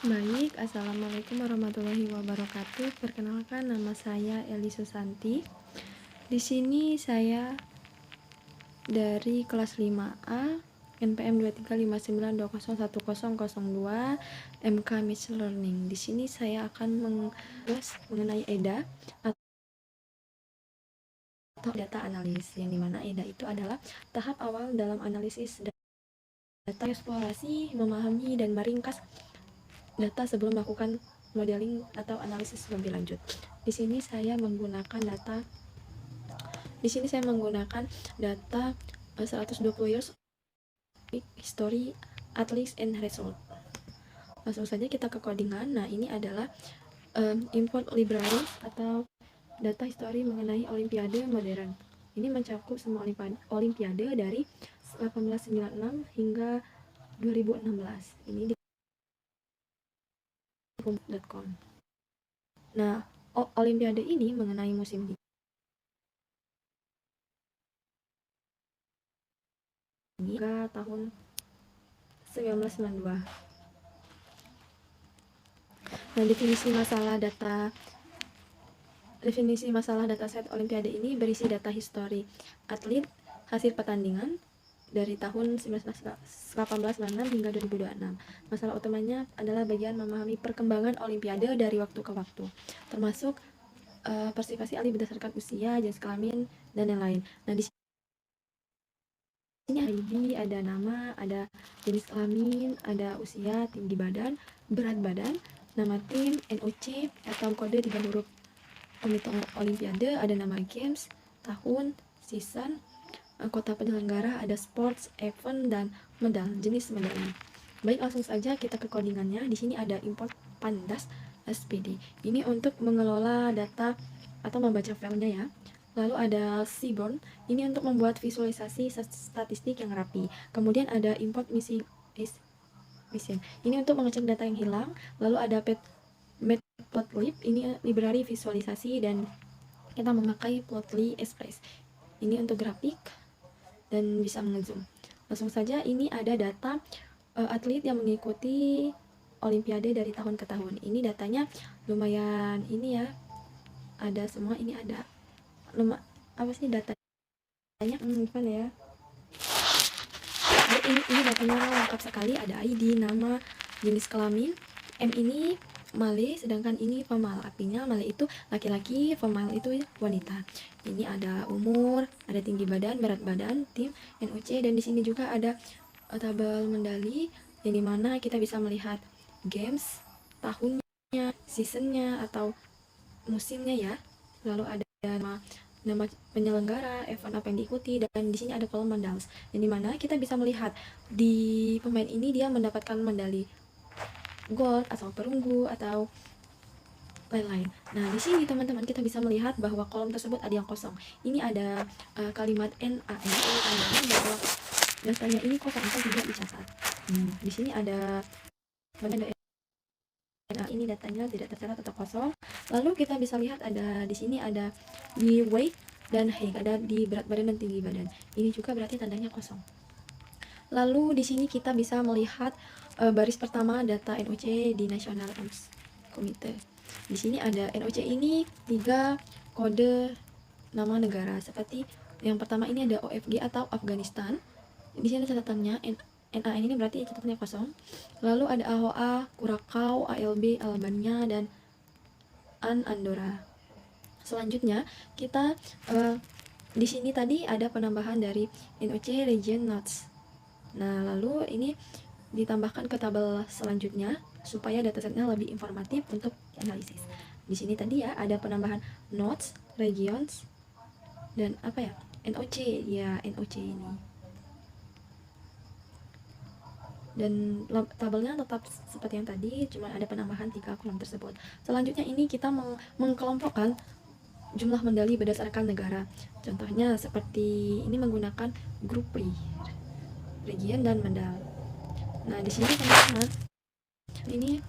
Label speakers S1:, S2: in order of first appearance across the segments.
S1: Baik, Assalamualaikum warahmatullahi wabarakatuh. Perkenalkan, nama saya Eli Susanti. Di sini saya dari kelas 5A, NPM 23592010002, MK Machine Learning. Di sini saya akan mengulas mengenai EDA atau data analis, yang dimana EDA itu adalah tahap awal dalam analisis data, eksplorasi, memahami, dan meringkas data sebelum melakukan modeling atau analisis lebih lanjut. Di sini saya menggunakan data 120 years history, at least and result. Langsung saja kita ke codingan. Nah, ini adalah import library atau data history mengenai Olimpiade modern. Ini mencakup semua Olimpiade dari 1896 hingga 2016. Ini di .com. Nah, Olimpiade ini mengenai musim hingga tahun 1992. Nah, definisi masalah dataset Olimpiade ini berisi data histori atlet, hasil pertandingan dari tahun 1896 hingga 2026. Masalah utamanya adalah bagian memahami perkembangan Olimpiade dari waktu ke waktu, termasuk partisipasi ahli berdasarkan usia, jenis kelamin, dan yang lain. Nah, di sini ID, ada nama, ada jenis kelamin, ada usia, tinggi badan, berat badan, nama tim, NOC atau kode 3 huruf komite Olimpiade, ada nama games, tahun, season, kota penyelenggara, ada sports, event, dan medal, jenis medali. Baik, langsung saja kita ke codingannya. Di sini ada import pandas SPD. Ini untuk mengelola data atau membaca filenya ya. Lalu ada Seaborn, ini untuk membuat visualisasi statistik yang rapi. Kemudian ada import mission, ini untuk mengecek data yang hilang. Lalu ada Matplotlib, ini library visualisasi, dan kita memakai Plotly Express. Ini untuk grafik dan bisa ngezoom. Langsung saja, ini ada data atlet yang mengikuti Olimpiade dari tahun ke tahun. Ini datanya lumayan ini ya. Ada semua, ini ada apa sih datanya gimana ya. Ini datanya lengkap sekali, ada ID, nama, jenis kelamin. M ini male, sedangkan ini female. Artinya male itu laki-laki, female itu wanita. Ini ada umur, ada tinggi badan, berat badan, tim, NOC, dan di sini juga ada tabel medali yang dimana kita bisa melihat games, tahunnya, seasonnya atau musimnya ya. Lalu ada nama penyelenggara, event apa yang diikuti, dan di sini ada kolom medals, yang dimana kita bisa melihat di pemain ini dia mendapatkan medali gold atau perunggu atau lain-lain. Nah, di sini teman-teman kita bisa melihat bahwa kolom tersebut ada yang kosong. Ini ada kalimat NaN, ini tandanya bahwa datanya ini kosong atau tidak dicatat. Di sini ada ini datanya tidak tercatat atau kosong. Lalu kita bisa lihat ada di sini ada di weight dan height, ada di berat badan dan tinggi badan. Ini juga berarti tandanya kosong. Lalu di sini kita bisa melihat baris pertama data NOC di National Arms Committee. Di sini ada NOC ini 3 kode nama negara, seperti yang pertama ini ada OFG atau Afghanistan. Di sini catatannya NaN ini berarti catatannya kosong. Lalu ada AOA, Curacao, ALB, Albania, dan Andorra. Selanjutnya kita di sini tadi ada penambahan dari NOC region notes. Nah, lalu ini ditambahkan ke tabel selanjutnya supaya datasetnya lebih informatif untuk analisis. Di sini tadi ya ada penambahan notes, regions, dan apa ya? NOC ya, NOC ini. Dan tabelnya tetap seperti yang tadi, cuma ada penambahan 3 kolom tersebut. Selanjutnya ini kita mengkelompokkan jumlah medali berdasarkan negara. Contohnya seperti ini menggunakan grup region dan medal. Nah, di sini teman-teman, ini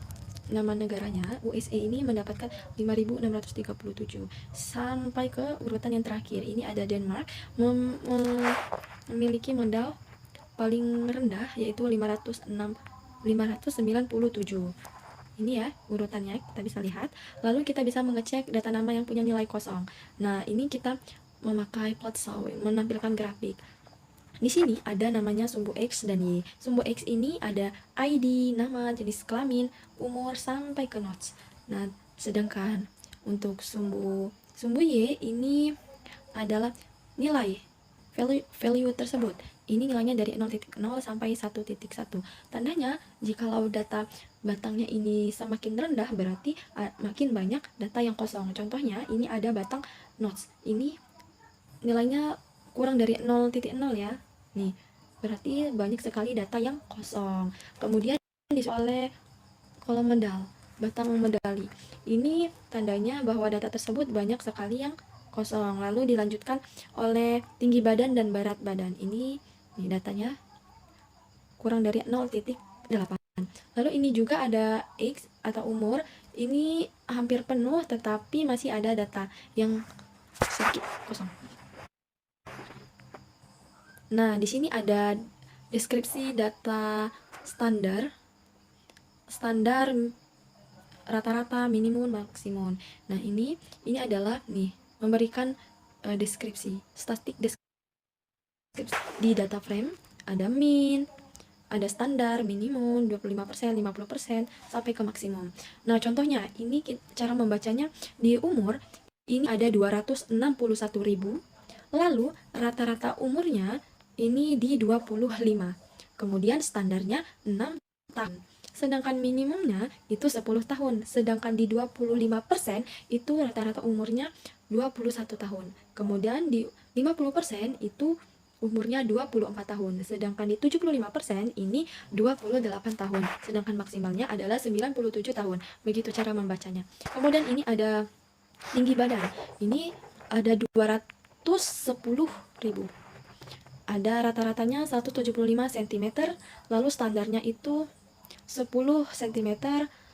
S1: nama negaranya USA ini mendapatkan 5.637 sampai ke urutan yang terakhir. Ini ada Denmark memiliki medal paling rendah yaitu 597. Ini ya urutannya, kita bisa lihat. Lalu kita bisa mengecek data nama yang punya nilai kosong. Nah, ini kita memakai plot show, menampilkan grafik. Di sini ada namanya sumbu X dan Y. Sumbu X ini ada ID, nama, jenis kelamin, umur, sampai ke notes. Nah, sedangkan untuk sumbu Y ini adalah nilai value tersebut. Ini nilainya dari 0.0 sampai 1.1. Tandanya jikalau data batangnya ini semakin rendah berarti makin banyak data yang kosong. Contohnya ini ada batang notes. Ini nilainya kurang dari 0.0 ya. Nih, berarti banyak sekali data yang kosong. Kemudian diisi oleh kolom medal, batang medali. Ini tandanya bahwa data tersebut banyak sekali yang kosong. Lalu dilanjutkan oleh tinggi badan dan berat badan. Ini datanya kurang dari 0.8. Lalu ini juga ada X atau umur. Ini hampir penuh tetapi masih ada data yang sedikit kosong. Nah, di sini ada deskripsi data standar rata-rata, minimum, maksimum. Nah, ini adalah nih memberikan deskripsi, statistik deskripsi. Di data frame ada min, ada standar, minimum, 25%, 50%, sampai ke maksimum. Nah, contohnya, ini cara membacanya di umur, ini ada 261.000, lalu rata-rata umurnya ini di 25, kemudian standarnya 6 tahun. Sedangkan minimumnya itu 10 tahun, sedangkan di 25% itu rata-rata umurnya 21 tahun. Kemudian di 50% itu umurnya 24 tahun, sedangkan di 75% ini 28 tahun, sedangkan maksimalnya adalah 97 tahun. Begitu cara membacanya. Kemudian ini ada tinggi badan. Ini ada 210.000. Ada rata-ratanya 175 cm, lalu standarnya itu 10 cm,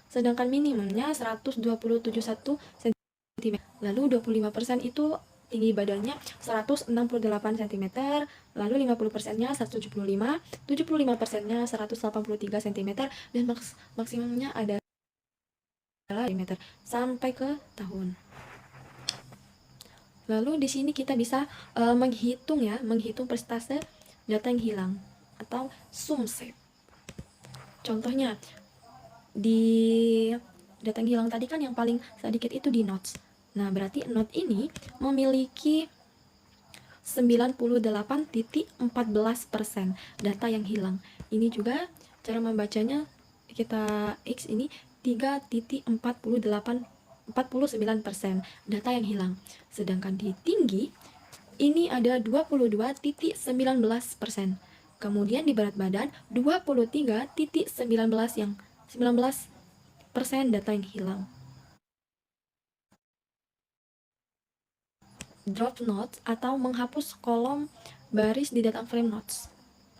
S1: sedangkan minimumnya 127,1 cm. Lalu 25% itu tinggi badannya 168 cm, lalu 50%-nya 175, 75%-nya 183 cm, dan maksimumnya adalah cm sampai ke tahun. Lalu di sini kita bisa menghitung persentase data yang hilang atau sumsep. Contohnya di data yang hilang tadi kan yang paling sedikit itu di notes. Nah, berarti note ini memiliki 98.14% data yang hilang. Ini juga cara membacanya, kita X ini 3.49% data yang hilang. Sedangkan di tinggi ini ada 22.19%. Kemudian di berat badan 23.19 yang 19% data yang hilang. Drop notes atau menghapus kolom baris di data frame notes.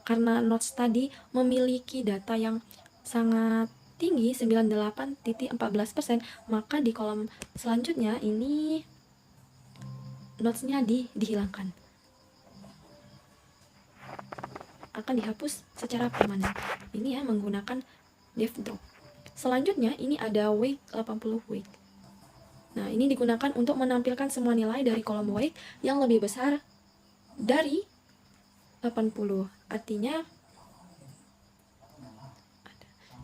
S1: Karena notes tadi memiliki data yang sangat tinggi 98.14%, maka di kolom selanjutnya ini notesnya dihilangkan. Akan dihapus secara permanen. Ini ya menggunakan def drop. Selanjutnya ini ada weight 80 weight. Nah, ini digunakan untuk menampilkan semua nilai dari kolom weight yang lebih besar dari 80. Artinya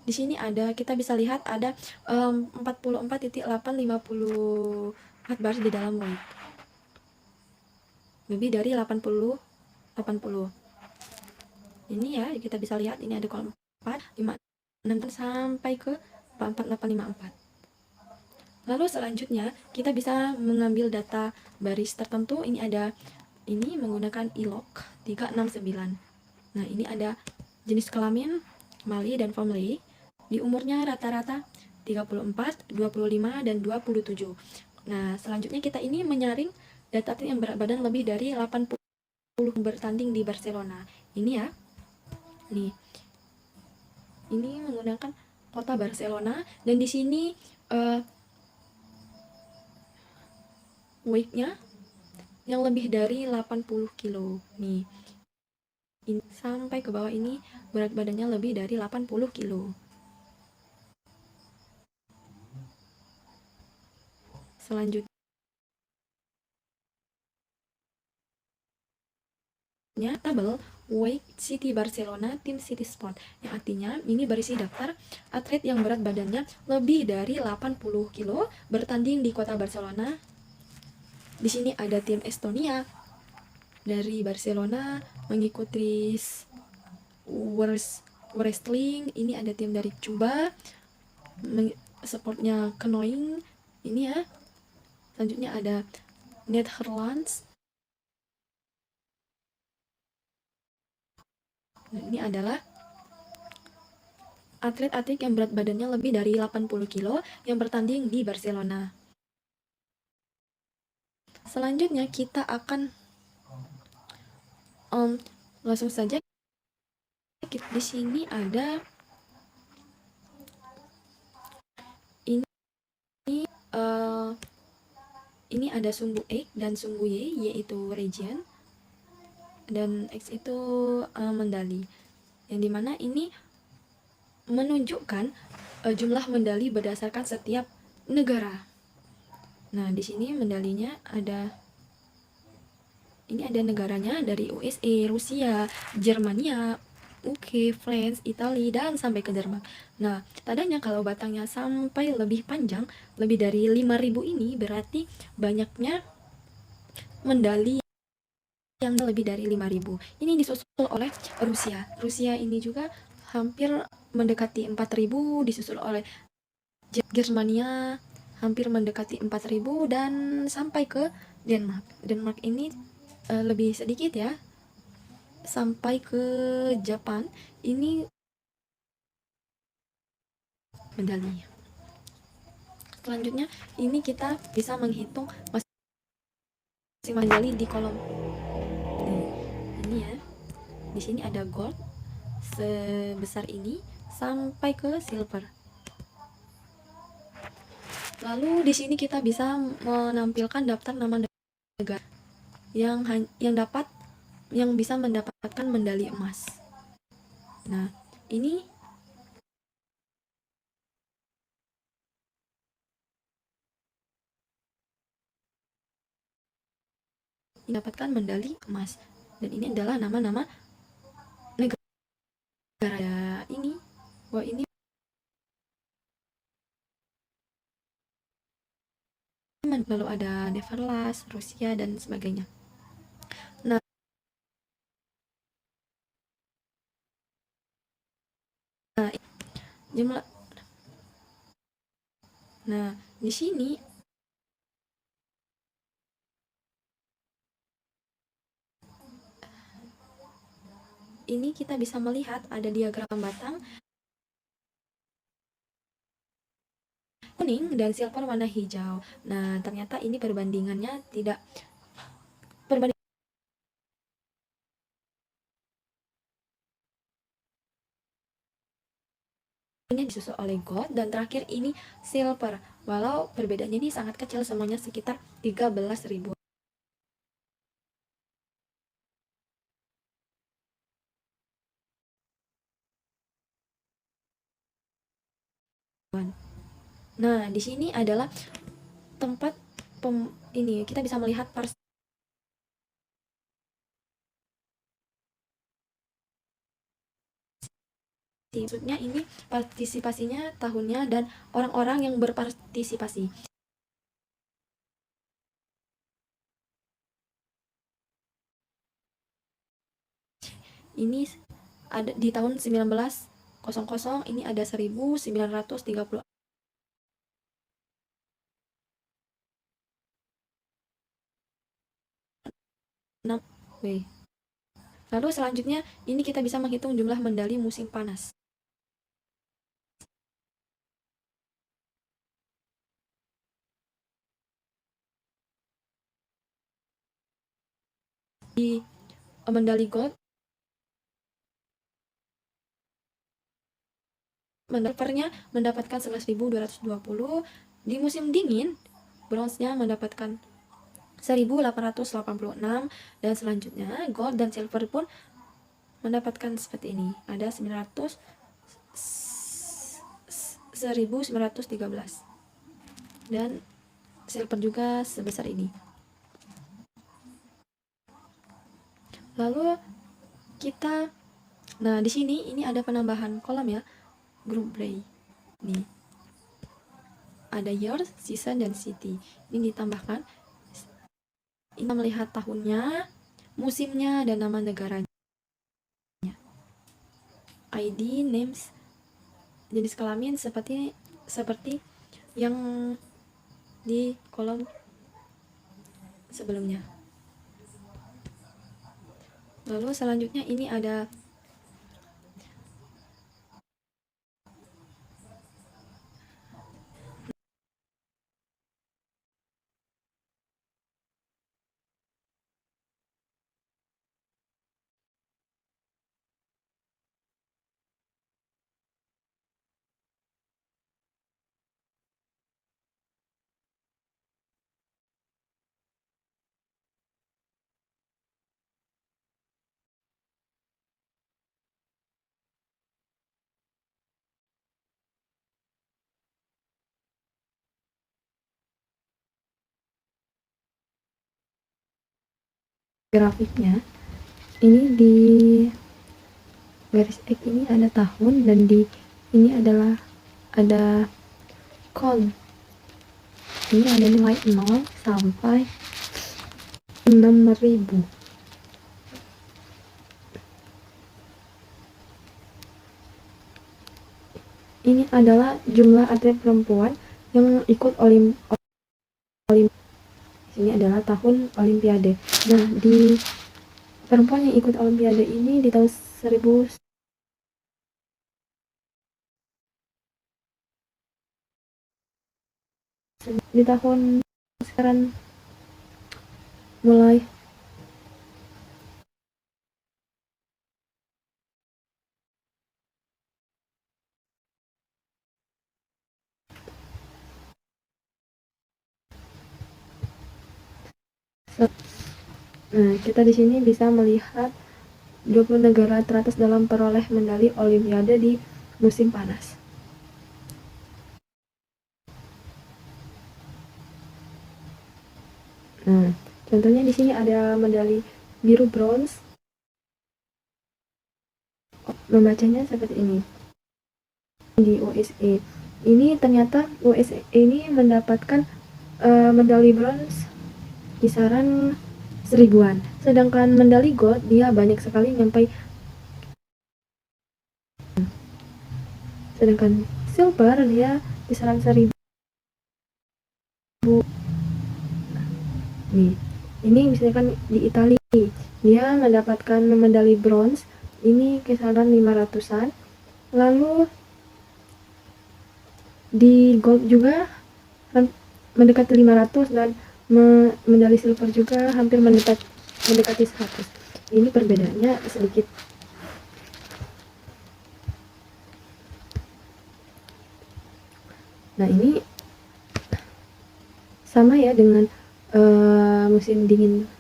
S1: di sini ada, kita bisa lihat ada 44.854 baris di dalam weight. Lebih dari 80. Ini ya, kita bisa lihat ini ada kolom 4, 5, 6 sampai ke 4854. Lalu selanjutnya kita bisa mengambil data baris tertentu. Ini ada, ini menggunakan ilog 369. Nah, ini ada jenis kelamin male dan female. Di umurnya rata-rata 34, 25, dan 27. Nah, selanjutnya kita ini menyaring data yang berat badan lebih dari 80 bertanding di Barcelona. Ini ya. Nih. Ini menggunakan kota Barcelona, dan di sini weight-nya yang lebih dari 80 kilo. Nih. Ini sampai ke bawah ini berat badannya lebih dari 80 kilo. Selanjutnya tabel Weight City Barcelona Tim City Sport, yang artinya ini berisi daftar atlet yang berat badannya lebih dari 80 kilo bertanding di kota Barcelona. Di sini ada tim Estonia dari Barcelona mengikuti wrestling. Ini ada tim dari Cuba, sportnya canoeing ini ya. Selanjutnya ada Netherlands. Ini adalah atlet-atlet yang berat badannya lebih dari 80 kilo yang bertanding di Barcelona. Selanjutnya kita akan langsung saja. Di sini ada ini ada sumbu X dan sumbu Y, yaitu region, dan X itu medali, yang dimana ini menunjukkan jumlah medali berdasarkan setiap negara. Nah, di sini medalinya ada, ini ada negaranya dari USA, Rusia, Jermania, UK, France, Italia, dan sampai ke Jerman. Nah, tandanya kalau batangnya sampai lebih panjang, lebih dari 5.000 ini berarti banyaknya medali yang lebih dari 5.000. Ini disusul oleh Rusia. Rusia ini juga hampir mendekati 4.000, disusul oleh Germania hampir mendekati 4.000, dan sampai ke Denmark. Denmark ini lebih sedikit ya, sampai ke Jepang ini medalinya. Selanjutnya ini kita bisa menghitung masing-masing medali di kolom ini ya. Di sini ada gold sebesar ini sampai ke silver. Lalu di sini kita bisa menampilkan daftar nama negara yang bisa mendapatkan medali emas. Nah, ini mendapatkan medali emas, dan ini adalah nama-nama negara ini. Wah, ini lalu ada Netherlands, Rusia, dan sebagainya. Jumlah. Nah, di sini ini kita bisa melihat ada diagram batang kuning dan silver warna hijau. Nah, ternyata ini perbandingannya tidak ini disusul oleh gold, dan terakhir ini silver. Walau perbedaannya ini sangat kecil, semuanya sekitar 13.000. Nah, di sini adalah tempat ini kita bisa melihat maksudnya ini partisipasinya tahunnya dan orang-orang yang berpartisipasi. Ini ada di tahun 1900, ini ada 1936. Lalu selanjutnya ini kita bisa menghitung jumlah medali musim panas. Di medali gold, silvernya mendapatkan 11.220. Di musim dingin, bronze-nya mendapatkan 1.886, dan selanjutnya gold dan silver pun mendapatkan seperti ini, ada 1913 dan silver juga sebesar ini. Lalu kita, nah di sini ini ada penambahan kolom ya, group by. Nih, ada year, season, dan city. Ini ditambahkan. Ini melihat tahunnya, musimnya, dan nama negaranya. ID, names, jenis kelamin seperti yang di kolom sebelumnya. Lalu selanjutnya ini ada grafiknya. Ini di garis X ini ada tahun, dan di ini adalah ada count. Ini ada nilai 0 sampai 6.000. Ini adalah jumlah atlet perempuan yang ikut ini adalah tahun olimpiade. Nah, di perempuan yang ikut olimpiade ini di tahun 1000 di tahun sekarang mulai Nah, kita di sini bisa melihat 20 negara teratas dalam peroleh medali olimpiade di musim panas. Nah, contohnya di sini ada medali biru bronze. Membacanya seperti ini. Di USA. Ini ternyata USA ini mendapatkan medali bronze kisaran 1000-an. Sedangkan medali gold dia banyak sekali nyampai. Sedangkan silver dia kisaran 1000. Nih, ini misalkan di Italia, dia mendapatkan medali bronze ini kisaran 500-an. Lalu di gold juga mendekati 500, dan medali silver juga hampir mendekati 100. Ini perbedaannya sedikit. Nah, ini sama ya dengan musim dingin.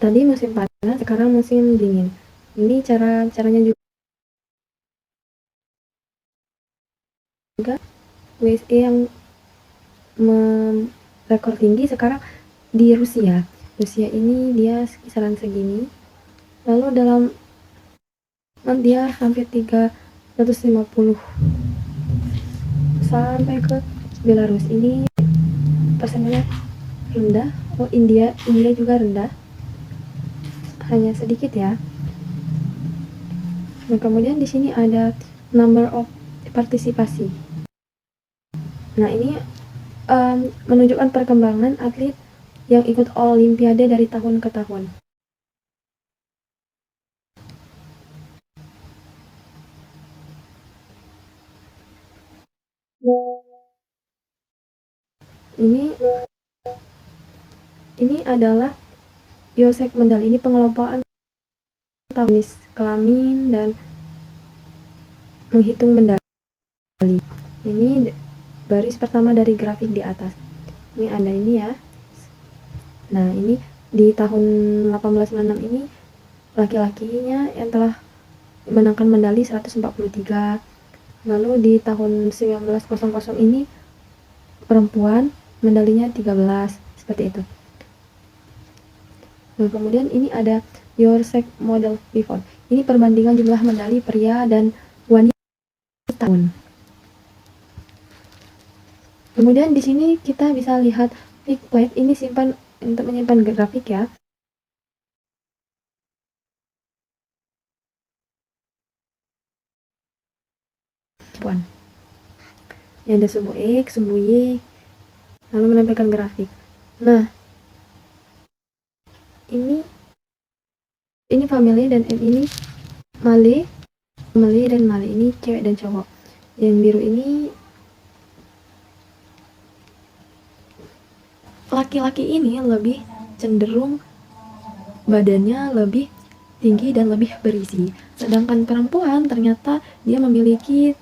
S1: Tadi musim panas, sekarang musim dingin. Ini caranya juga USA yang rekor tinggi sekarang di Rusia. Rusia ini dia kisaran segini. Lalu dalam dia hampir 350 sampai ke Belarus. Ini persennya rendah. Oh, India juga rendah, hanya sedikit ya. Nah, kemudian di sini ada number of partisipasi. Nah, ini menunjukkan perkembangan atlet yang ikut olimpiade dari tahun ke tahun. Ini adalah biosek medali. Ini pengelompokan jenis kelamin dan menghitung medali. Ini baris pertama dari grafik di atas. Ini ada ini ya. Nah, ini di tahun 1896 ini laki-lakinya yang telah menangkan medali 143. Lalu di tahun 1900 ini perempuan medalinya 13, seperti itu. Nah, kemudian ini ada your sex model before. Ini perbandingan jumlah medali pria dan wanita tahun. Kemudian di sini kita bisa lihat pick plate, ini simpan untuk menyimpan grafik ya. Ini ada sumbu X, sumbu Y, lalu menampilkan grafik. Nah, ini family dan ini male dan male, ini cewek dan cowok. Yang biru ini laki-laki ini lebih cenderung badannya lebih tinggi dan lebih berisi. Sedangkan perempuan ternyata dia memiliki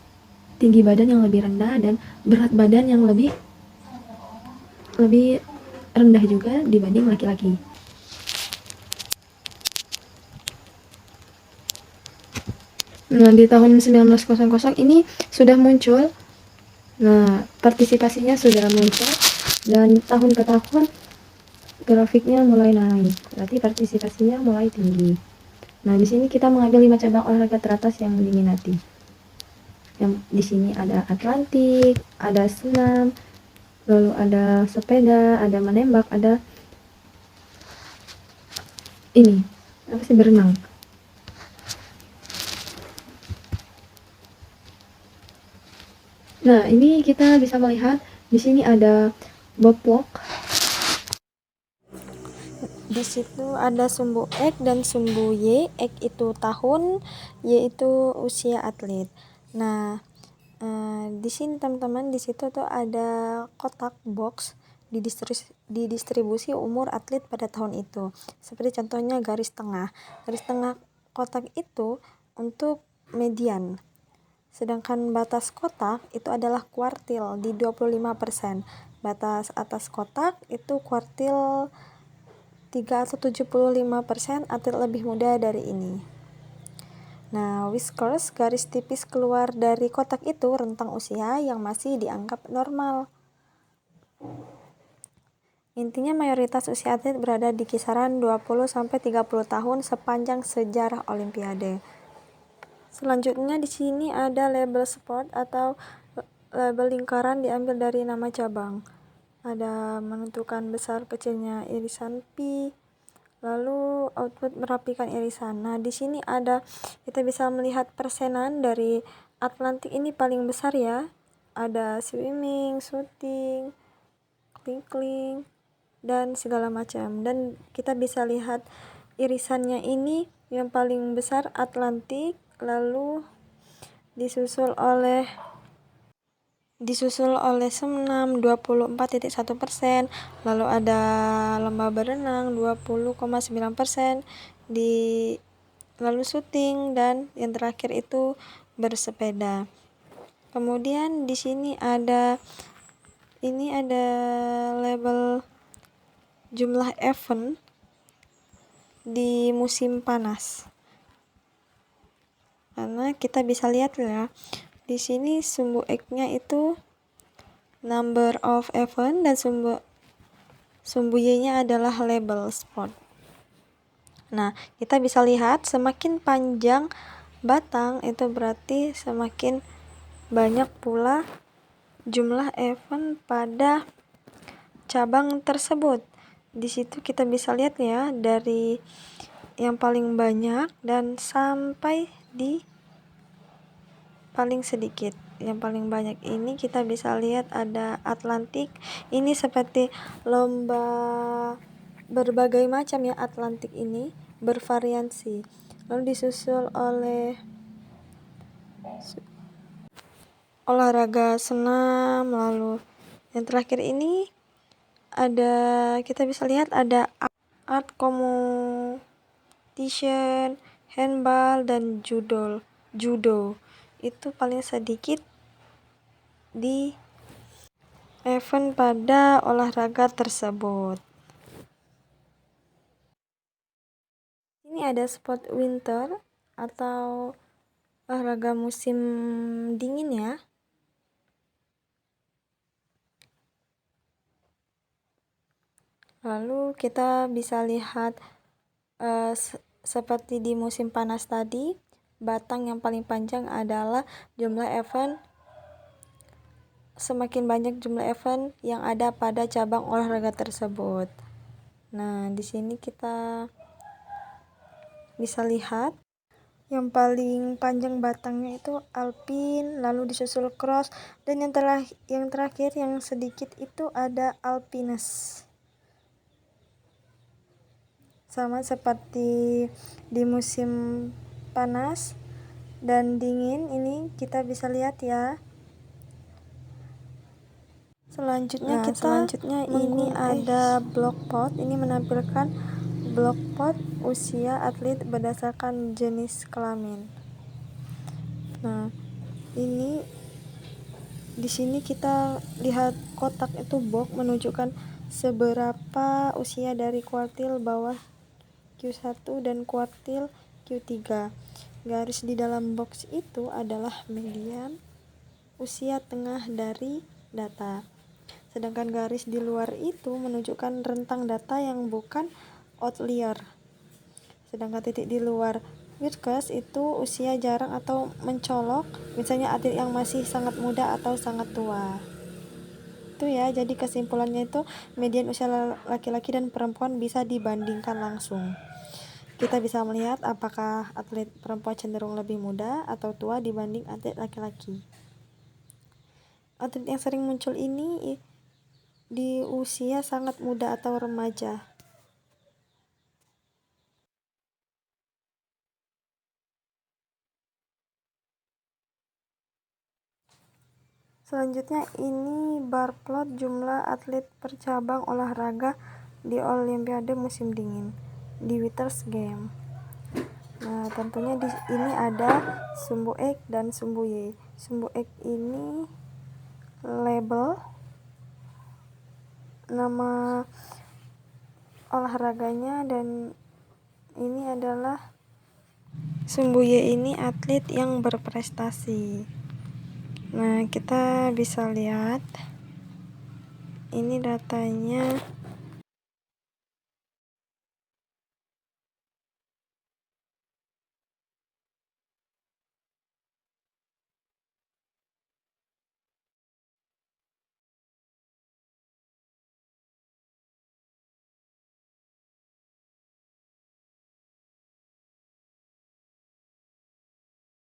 S1: tinggi badan yang lebih rendah dan berat badan yang lebih rendah juga dibanding laki-laki. Nah, di tahun 1900 ini sudah muncul. Nah, partisipasinya sudah muncul dan tahun ke tahun grafiknya mulai naik. Berarti partisipasinya mulai tinggi. Nah, di sini kita mengambil 5 cabang olahraga teratas yang diminati. Yang di sini ada atletik, ada senam, lalu ada sepeda, ada menembak, ada ini apa sih, berenang. Nah, ini kita bisa melihat di sini ada boblok. Di situ ada sumbu X dan sumbu Y. X itu tahun, Y itu usia atlet. Nah, di sini teman-teman, di situ tuh ada kotak box didistribusi umur atlet pada tahun itu. Seperti contohnya garis tengah. Garis tengah kotak itu untuk median. Sedangkan batas kotak itu adalah kuartil di 25%. Batas atas kotak itu kuartil 3 atau 75% atlet lebih muda dari ini. Nah, whiskers, garis tipis keluar dari kotak itu rentang usia yang masih dianggap normal. Intinya mayoritas usia atlet berada di kisaran 20-30 tahun sepanjang sejarah Olimpiade. Selanjutnya di sini ada label sport atau label lingkaran diambil dari nama cabang. Ada menentukan besar kecilnya irisan pi, lalu output merapikan irisan. Nah, di sini ada, kita bisa melihat persenan dari atletik ini paling besar ya. Ada swimming, shooting, cling, dan segala macam. Dan kita bisa lihat irisannya ini yang paling besar atletik, lalu disusul oleh senam 24,1%, lalu ada lomba berenang 20,9%, lalu syuting, dan yang terakhir itu bersepeda. Kemudian di sini ada label jumlah event di musim panas. Karena kita bisa lihat ya, di sini sumbu X-nya itu number of event dan sumbu Y-nya adalah label sport. Nah, kita bisa lihat semakin panjang batang itu berarti semakin banyak pula jumlah event pada cabang tersebut. Di situ kita bisa lihat ya, dari yang paling banyak dan sampai di paling sedikit. Yang paling banyak ini kita bisa lihat ada atletik. Ini seperti lomba berbagai macam ya, atletik ini bervariasi. Lalu disusul oleh olahraga senam, lalu yang terakhir ini kita bisa lihat ada art competition, handball, dan judo. Itu paling sedikit di event pada olahraga tersebut. Ini ada sport winter atau olahraga musim dingin ya.
S2: Lalu kita bisa lihat seperti di musim panas tadi, batang yang paling panjang adalah jumlah event. Semakin banyak jumlah event yang ada pada cabang olahraga tersebut. Nah, di sini kita bisa lihat yang paling panjang batangnya itu alpin, lalu disusul cross, dan yang terakhir yang sedikit itu ada alpines. Sama seperti di musim panas dan dingin, ini kita bisa lihat ya. Selanjutnya ini ada block pot. Ini menampilkan block pot usia atlet berdasarkan jenis kelamin. Nah, ini di sini kita lihat kotak itu box menunjukkan seberapa usia dari kuartil bawah Q1 dan kuartil Q3. Garis di dalam box itu adalah median usia tengah dari data. Sedangkan garis di luar itu menunjukkan rentang data yang bukan outlier. Sedangkan titik di luar Whitcus itu usia jarang atau mencolok, misalnya atlet yang masih sangat muda atau sangat tua. Itu ya, jadi kesimpulannya itu median usia laki-laki dan perempuan bisa dibandingkan langsung. Kita bisa melihat apakah atlet perempuan cenderung lebih muda atau tua dibanding atlet laki-laki. Atlet yang sering muncul ini di usia sangat muda atau remaja. Selanjutnya ini bar plot jumlah atlet per cabang olahraga di Olimpiade musim dingin di Winters Game. Nah, tentunya ini ada sumbu X dan sumbu Y. Sumbu X ini label nama olahraganya, dan ini adalah sumbu Y ini atlet yang berprestasi. Nah, kita bisa lihat ini datanya